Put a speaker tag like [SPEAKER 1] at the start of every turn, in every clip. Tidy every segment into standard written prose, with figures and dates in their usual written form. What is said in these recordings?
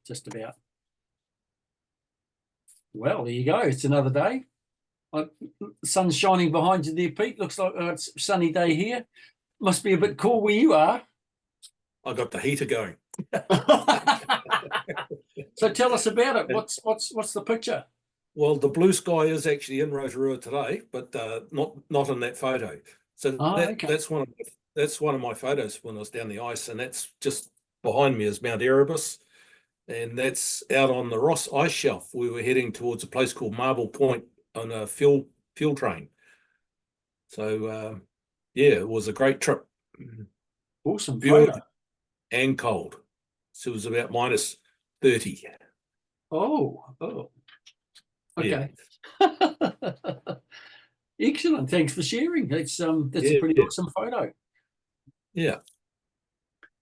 [SPEAKER 1] just about. Well, there you go. It's another day. The sun's shining behind you there, Pete. Looks like it's a sunny day here. Must be a bit cool where you are.
[SPEAKER 2] I got the heater going.
[SPEAKER 1] So tell us about it. What's the picture?
[SPEAKER 2] Well, the blue sky is actually in Rotorua today, but not in that photo. So
[SPEAKER 1] Okay.
[SPEAKER 2] that's one of my photos when I was down the ice, and that's just behind me is Mount Erebus, and that's out on the Ross ice shelf. We were heading towards a place called Marble Point on a fuel train. So yeah, it was a great trip.
[SPEAKER 1] Awesome
[SPEAKER 2] Good
[SPEAKER 1] photo.
[SPEAKER 2] and cold. So it was about minus 30.
[SPEAKER 1] Oh. Okay.
[SPEAKER 2] Yeah.
[SPEAKER 1] Excellent. Thanks for sharing. That's a pretty awesome photo.
[SPEAKER 2] Yeah.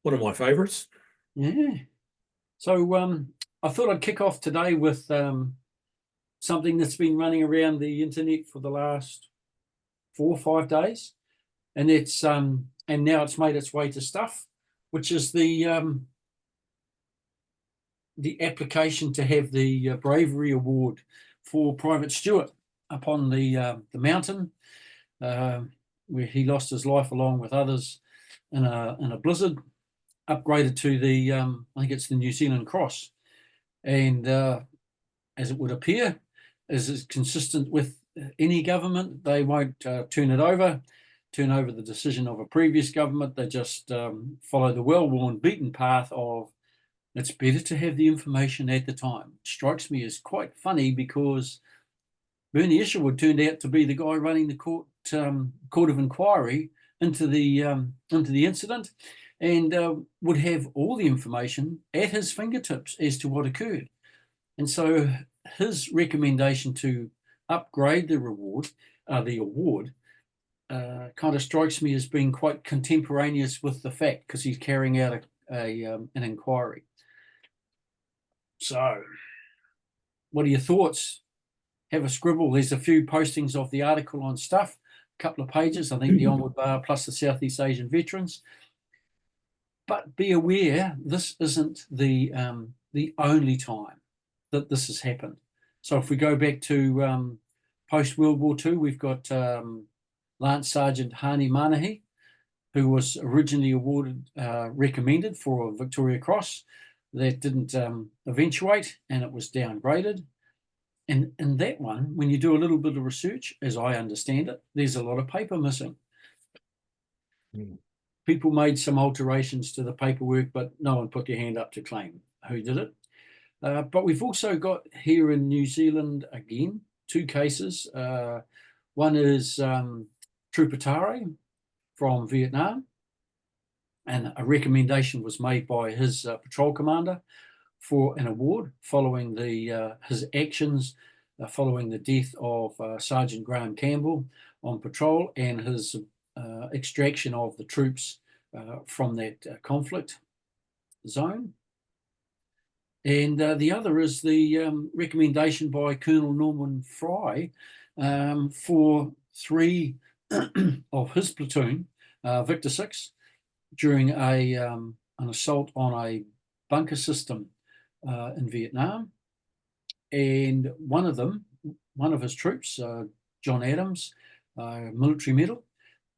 [SPEAKER 2] One of my favorites.
[SPEAKER 1] Yeah. So I thought I'd kick off today with something that's been running around the internet for the last 4 or 5 days, and it's and now it's made its way to Stuff, which is the application to have the Bravery Award for Private Stewart up on the mountain, where he lost his life along with others in a blizzard, upgraded to the I think it's the New Zealand Cross, and as it would appear, as is consistent with any government, they won't turn over the decision of a previous government. They just follow the well-worn beaten path of it's better to have the information at the time. It strikes me as quite funny because Bernie Isherwood turned out to be the guy running the court of inquiry into the incident, and would have all the information at his fingertips as to what occurred. And so his recommendation to upgrade the award kind of strikes me as being quite contemporaneous with the fact, because he's carrying out an inquiry. So what are your thoughts? Have a scribble. There's a few postings of the article on Stuff, a couple of pages, I think the Onward Bar plus the Southeast Asian veterans. But be aware, this isn't the only time that this has happened. So if we go back to post-World War II, we've got Lance Sergeant Hani Manahi, who was originally recommended for a Victoria Cross. That didn't eventuate, and it was downgraded. And in that one, when you do a little bit of research, as I understand it, there's a lot of paper missing. People made some alterations to the paperwork, but no one put their hand up to claim who did it. But we've also got here in New Zealand, again, 2 cases. One is Trooper Tare from Vietnam, and a recommendation was made by his patrol commander for an award following his actions following the death of Sergeant Graham Campbell on patrol and his extraction of the troops from that conflict zone. And the other is the recommendation by Colonel Norman Fry for 3 of his platoon, Victor 6, during an assault on a bunker system in Vietnam. And one of his troops, John Adams, military medal,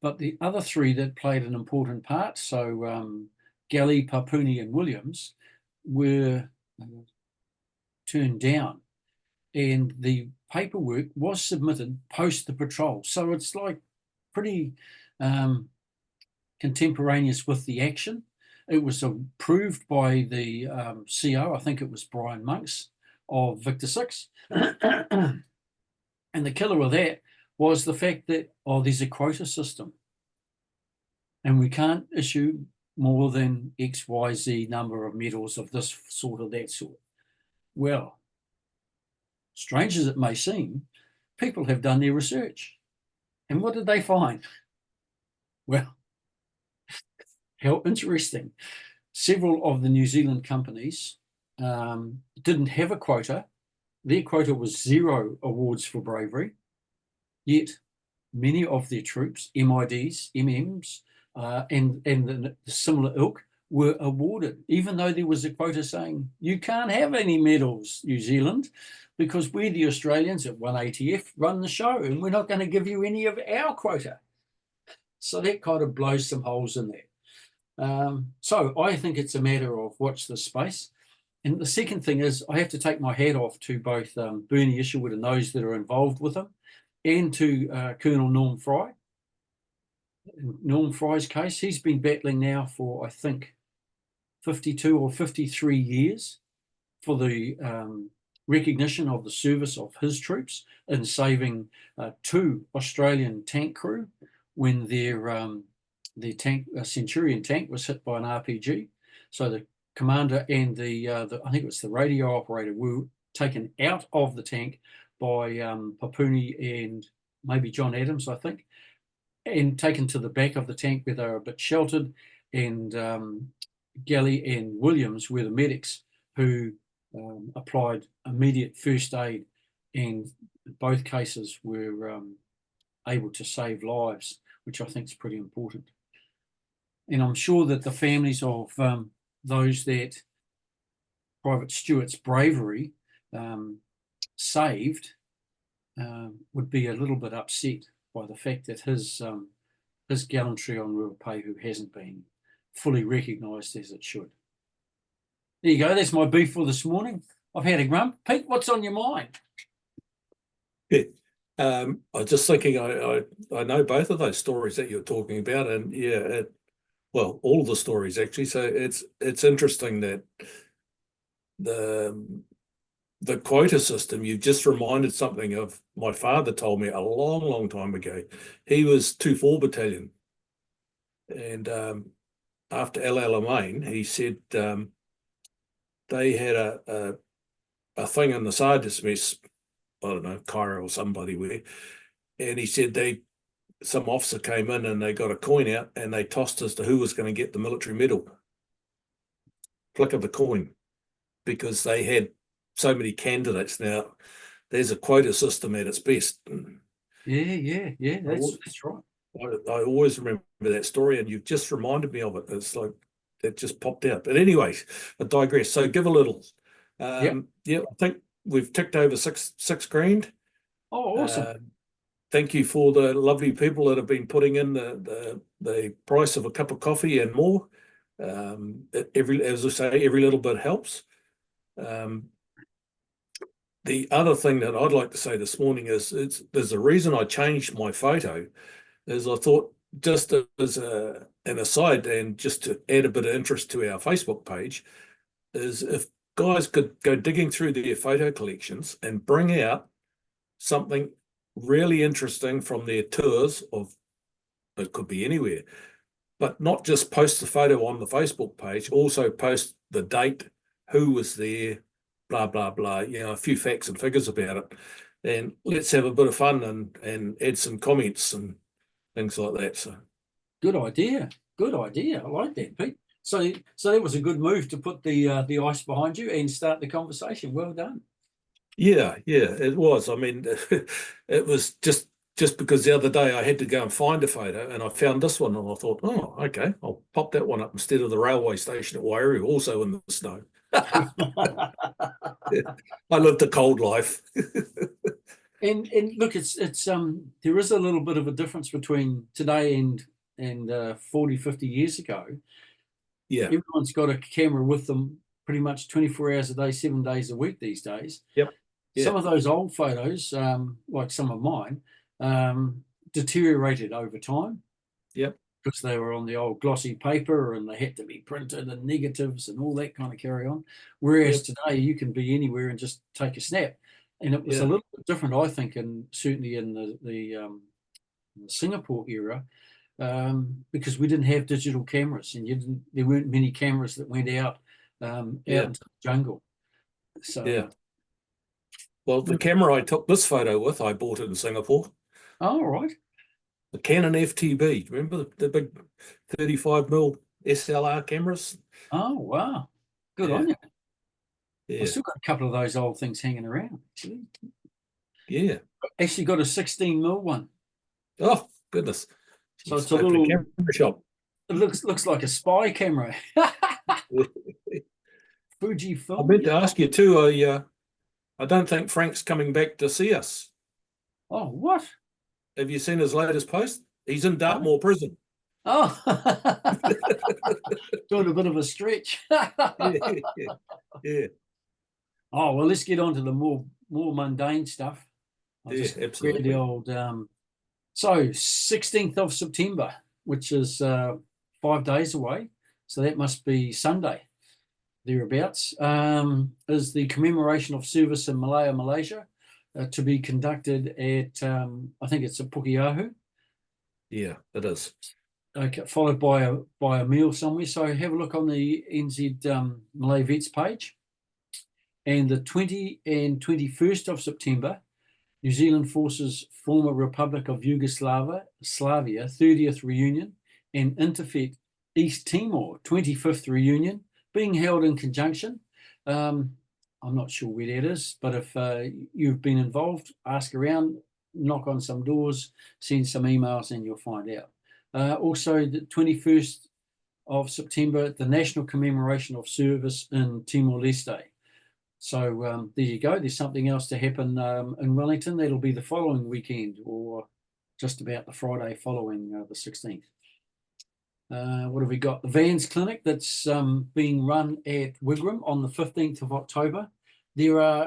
[SPEAKER 1] but the other 3 that played an important part, so Galley, Papuni and Williams, were turned down, and the paperwork was submitted post the patrol. So it's like pretty contemporaneous with the action. It was approved by the CO, I think it was Brian Monks of Victor 6. And the killer of that was the fact that, there's a quota system and we can't issue more than XYZ number of medals of this sort or that sort. Well, strange as it may seem, people have done their research. And what did they find? Well, how interesting. Several of the New Zealand companies didn't have a quota. Their quota was 0 awards for bravery, yet many of their troops, MIDs, MMs, and the similar ilk, were awarded, even though there was a quota saying you can't have any medals, New Zealand, because we, the Australians at 1ATF, run the show and we're not going to give you any of our quota. So that kind of blows some holes in there. So I think it's a matter of watch this space. And the second thing is I have to take my hat off to both Bernie Isherwood and those that are involved with him, and to Colonel Norm Fry. In Norm Fry's case, he's been battling now for, I think, 52 or 53 years for the recognition of the service of his troops in saving 2 Australian tank crew when their tank, Centurion tank, was hit by an RPG. So the commander and the I think it was the radio operator were taken out of the tank by Papuni and maybe John Adams, I think, and taken to the back of the tank where they were a bit sheltered. And Galley and Williams were the medics who applied immediate first aid, and both cases were able to save lives, which I think is pretty important. And I'm sure that the families of those that Private Stewart's bravery saved would be a little bit upset by the fact that his gallantry on Ruapehu hasn't been fully recognised as it should. There you go. That's my beef for this morning. I've had a grump. Pete, what's on your mind?
[SPEAKER 2] Yeah. I was just thinking, I know both of those stories that you're talking about, and yeah, well, all the stories actually. So it's interesting that the quota system, you just reminded something of my father told me a long, long time ago. He was 2-4 battalion, and after El Alamein, he said they had a thing in the sergeant's mess, I don't know, Cairo or somebody where, and he said some officer came in and they got a coin out and they tossed as to who was going to get the military medal. Flick of the coin, because they had so many candidates. Now, there's a quota system at its best.
[SPEAKER 1] Yeah, that's right.
[SPEAKER 2] I always remember that story, and you've just reminded me of it. It's like it just popped out. But anyway, I digress. So give a little. Yeah, I think we've ticked over six grand.
[SPEAKER 1] Oh, awesome.
[SPEAKER 2] Thank you for the lovely people that have been putting in the price of a cup of coffee and more. As I say, every little bit helps. The other thing that I'd like to say this morning is there's a reason I changed my photo, is I thought, just as an aside and just to add a bit of interest to our Facebook page, is if guys could go digging through their photo collections and bring out something really interesting from their tours of, it could be anywhere, but not just post the photo on the Facebook page, also post the date, who was there, blah, blah, blah, a few facts and figures about it. And let's have a bit of fun and add some comments and things like that. So
[SPEAKER 1] good idea. Good idea. I like that, Pete. So that was a good move to put the ice behind you and start the conversation. Well done.
[SPEAKER 2] Yeah, it was. I mean, it was just because the other day I had to go and find a photo and I found this one and I thought, oh, okay, I'll pop that one up instead of the railway station at Wairu, also in the snow. I lived a cold life.
[SPEAKER 1] and look, it's there is a little bit of a difference between today and 40, 50 years ago.
[SPEAKER 2] Yeah.
[SPEAKER 1] Everyone's got a camera with them pretty much 24 hours a day, 7 days a week these days.
[SPEAKER 2] Yep. Yeah.
[SPEAKER 1] Some of those old photos, like some of mine, deteriorated over time.
[SPEAKER 2] Yep.
[SPEAKER 1] Because they were on the old glossy paper and they had to be printed and negatives and all that kind of carry on. Whereas today you can be anywhere and just take a snap. And it was a little bit different, I think, and certainly in the Singapore era, because we didn't have digital cameras and there weren't many cameras that went out into the jungle. So
[SPEAKER 2] well, the camera I took this photo with, I bought it in Singapore.
[SPEAKER 1] Oh, right.
[SPEAKER 2] The Canon FTB. Remember the big 35mm SLR cameras?
[SPEAKER 1] Oh, wow. Good on you.
[SPEAKER 2] Yeah.
[SPEAKER 1] I've still got a couple of those old things hanging around, actually.
[SPEAKER 2] Yeah.
[SPEAKER 1] Actually got a 16mm one.
[SPEAKER 2] Oh, goodness.
[SPEAKER 1] So it's a little
[SPEAKER 2] camera shop.
[SPEAKER 1] It looks like a spy camera. Fuji
[SPEAKER 2] I
[SPEAKER 1] film.
[SPEAKER 2] meant to ask you too. I don't think Frank's coming back to see us.
[SPEAKER 1] Oh, what?
[SPEAKER 2] Have you seen his latest post? He's in
[SPEAKER 1] No?
[SPEAKER 2] Dartmoor prison.
[SPEAKER 1] Oh, doing a bit of a stretch.
[SPEAKER 2] Yeah, yeah, yeah,
[SPEAKER 1] Oh, well, let's get on to the more mundane stuff. I'll
[SPEAKER 2] yeah,
[SPEAKER 1] just grab the
[SPEAKER 2] absolutely.
[SPEAKER 1] old. So 16th of September, which is 5 days away. So that must be Sunday, thereabouts, is the commemoration of service in Malaya, Malaysia, to be conducted at, I think it's at Pukeahu,
[SPEAKER 2] Yeah, it is.
[SPEAKER 1] okay, followed by a meal somewhere. So have a look on the NZ Malay Vets page. And the 20 and 21st of September, New Zealand Forces former Republic of Yugoslavia 30th reunion, and Interfet East Timor 25th reunion being held in conjunction. I'm not sure where that is, but if you've been involved, ask around, knock on some doors, send some emails, and you'll find out. Also, the 21st of September, the national commemoration of service in Timor-Leste. So there you go. There's something else to happen in Wellington. That'll be the following weekend, or just about the Friday following the 16th. What have we got? The Vans Clinic that's being run at Wigram on the 15th of October.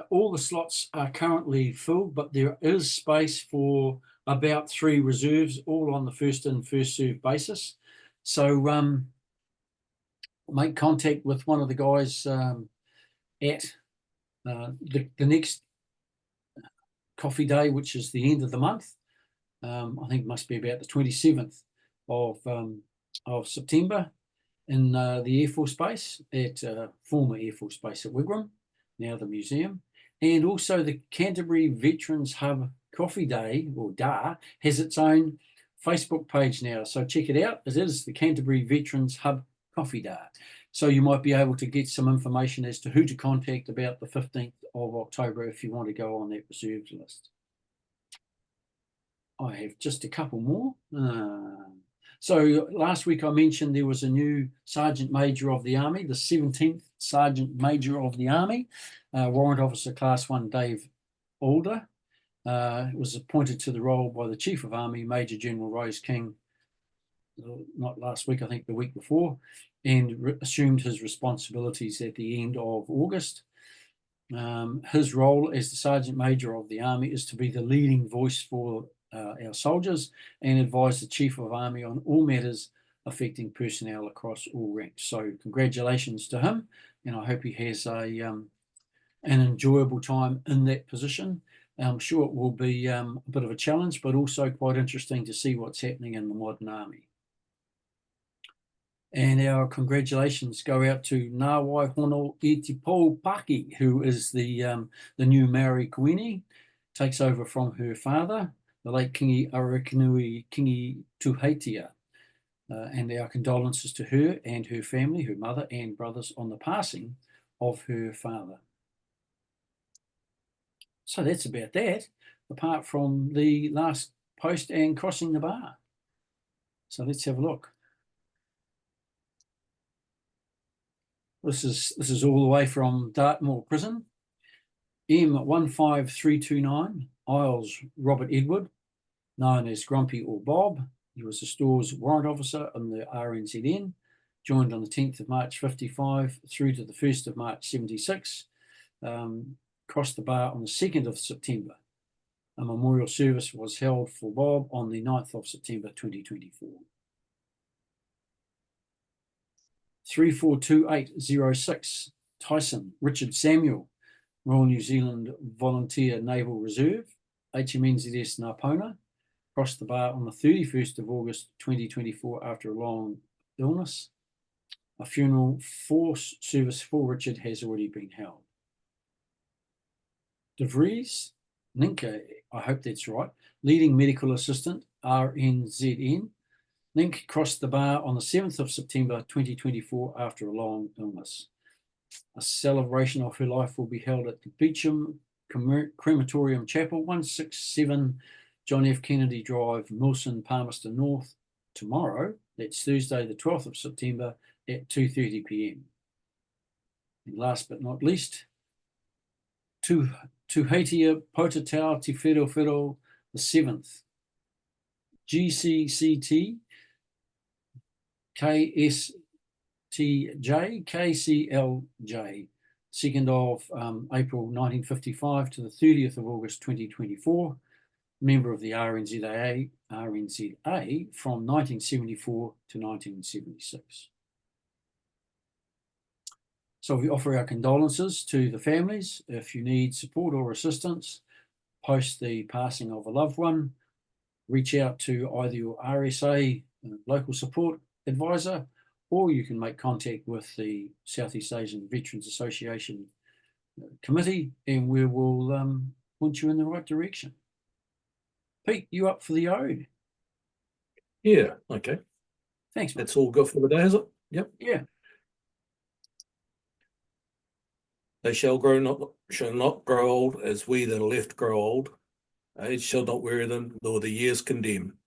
[SPEAKER 1] All the slots are currently filled, but there is space for about 3 reserves, all on the first in, first served basis. So make contact with one of the guys at the next coffee day, which is the end of the month. I think it must be about the 27th of September in the Air Force Base at former Air Force Base at Wigram, now the museum. And also the Canterbury Veterans Hub Coffee Day, or DAR, has its own Facebook page now. So check it out. It is the Canterbury Veterans Hub Coffee Day. So you might be able to get some information as to who to contact about the 15th of October if you want to go on that reserved list. I have just a couple more. So last week I mentioned there was a new Sergeant Major of the Army, the 17th Sergeant Major of the Army, Warrant Officer Class 1 Dave Alder. Was appointed to the role by the Chief of Army, Major General Rose King, not last week, I think the week before, and assumed his responsibilities at the end of August. His role as the Sergeant Major of the Army is to be the leading voice for our soldiers and advise the Chief of Army on all matters affecting personnel across all ranks. So congratulations to him, and I hope he has an enjoyable time in that position. I'm sure it will be a bit of a challenge, but also quite interesting to see what's happening in the modern army. And our congratulations go out to Ngāwai Hono i Te Pou Paki, who is the new Maori Kuini, takes over from her father, the late Kingi Arakinui Kingi Tuheitia. And our condolences to her and her family, her mother and brothers, on the passing of her father. So that's about that, apart from the last post and crossing the bar. So let's have a look. This is all the way from Dartmoor Prison. M15329, Isles Robert Edward, known as Grumpy or Bob. He was the store's warrant officer in the RNZN, joined on the 10th of March 55 through to the 1st of March 76. Crossed the bar on the 2nd of September. A memorial service was held for Bob on the 9th of September 2024. 342806, Tyson Richard Samuel, Royal New Zealand Volunteer Naval Reserve, HMNZS Napona, crossed the bar on the 31st of August 2024 after a long illness. A funeral service for Richard has already been held. De Vries, Ninka, I hope that's right, leading medical assistant, RNZN. Link crossed the bar on the 7th of September 2024 after a long illness. A celebration of her life will be held at the Beecham Crematorium Chapel, 167 John F. Kennedy Drive, Milson, Palmerston North, tomorrow, That's Thursday, the 12th of September at 2:30 p.m. And last but not least, Tuhatia Potatau Te Whero the 7th. GCCT KSTJ KCLJ, 2nd of April 1955 to the 30th of August 2024, member of the RNZA from 1974 to 1976. So we offer our condolences to the families. If you need support or assistance post the passing of a loved one, reach out to either your RSA local support advisor, or you can make contact with the Southeast Asian Veterans Association committee, and we will point you in the right direction. Pete, you up for the ode?
[SPEAKER 2] Yeah, okay.
[SPEAKER 1] Thanks, mate.
[SPEAKER 2] That's all good for the day, is it? Yep.
[SPEAKER 1] Yeah.
[SPEAKER 2] They shall not grow old as we that are left grow old. Age shall not weary them, nor the years condemn.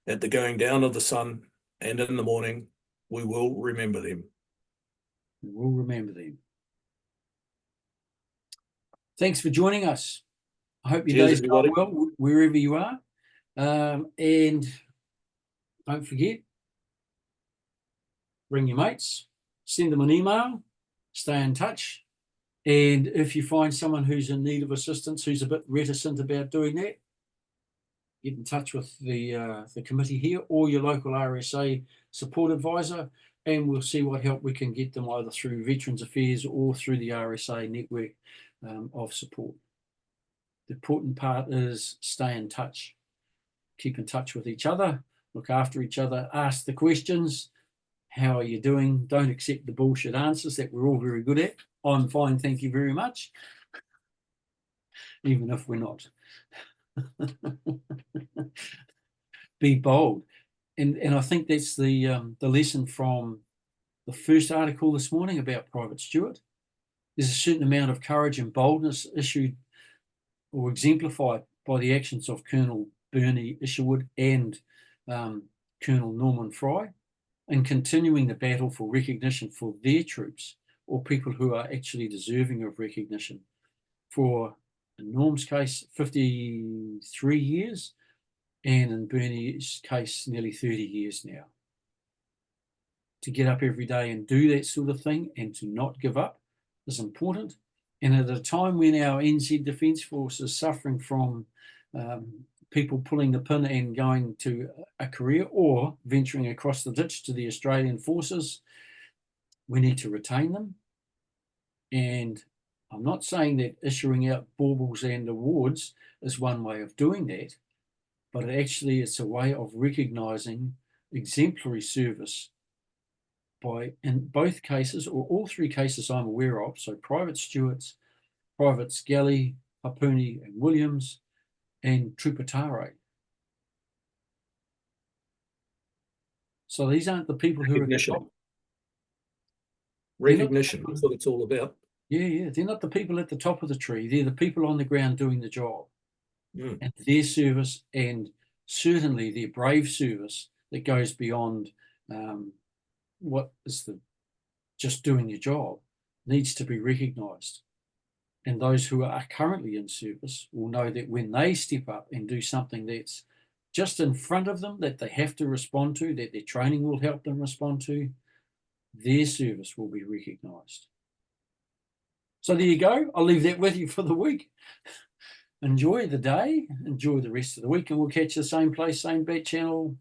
[SPEAKER 2] At the going down of the sun and in the morning, we will remember them.
[SPEAKER 1] We will remember them. Thanks for joining us. I hope your day's going well wherever you are. And don't forget, ring your mates, send them an email, stay in touch. And if you find someone who's in need of assistance, who's a bit reticent about doing that, get in touch with the committee here or your local RSA support advisor, and we'll see what help we can get them either through Veterans Affairs or through the RSA network of support. The important part is stay in touch. Keep in touch with each other, look after each other, ask the questions. How are you doing? Don't accept the bullshit answers that we're all very good at. I'm fine, thank you very much. Even if we're not. Be bold. And I think that's the lesson from the first article this morning about Private Stewart. There's a certain amount of courage and boldness issued or exemplified by the actions of Colonel Bernie Isherwood and Colonel Norman Fry in continuing the battle for recognition for their troops or people who are actually deserving of recognition. For, in Norm's case, 53 years, and in Bernie's case, nearly 30 years now. To get up every day and do that sort of thing and to not give up is important. And at a time when our NZ Defence Force is suffering from people pulling the pin and going to a career or venturing across the ditch to the Australian forces, we need to retain them. And I'm not saying that issuing out baubles and awards is one way of doing that, but actually it's a way of recognising exemplary service by, in both cases, or all three cases I'm aware of, so Private Stewarts, Privates Galley, Hapuni and Williams, and Trooper Tare. So these aren't the people who are...
[SPEAKER 2] Recognition, that's what it's all about.
[SPEAKER 1] Yeah, they're not the people at the top of the tree. They're the people on the ground doing the job. And their service, and certainly their brave service that goes beyond what is just doing your job, needs to be recognised. And those who are currently in service will know that when they step up and do something that's just in front of them, that they have to respond to, that their training will help them respond to, their service will be recognised. So there you go. I'll leave that with you for the week. Enjoy the day, enjoy the rest of the week, and we'll catch you the same place, same bat channel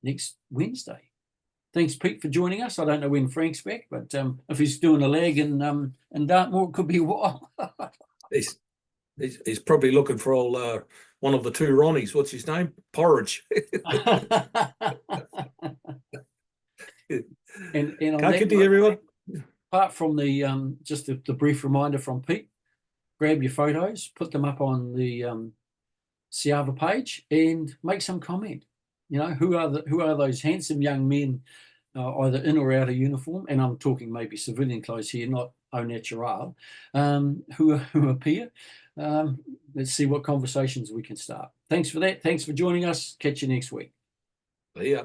[SPEAKER 1] next Wednesday. Thanks, Pete, for joining us. I don't know when Frank's back, but if he's doing a lag in Dartmoor, it could be a while.
[SPEAKER 2] he's probably looking for all one of the two Ronnies. What's his name? Porridge.
[SPEAKER 1] and
[SPEAKER 2] Can't get to everyone.
[SPEAKER 1] Apart from the just the brief reminder from Pete, grab your photos, put them up on the Siava page, and make some comment. You know, who are those handsome young men, either in or out of uniform, and I'm talking maybe civilian clothes here, not au natural, who appear. Let's see what conversations we can start. Thanks for that. Thanks for joining us. Catch you next week.
[SPEAKER 2] See ya.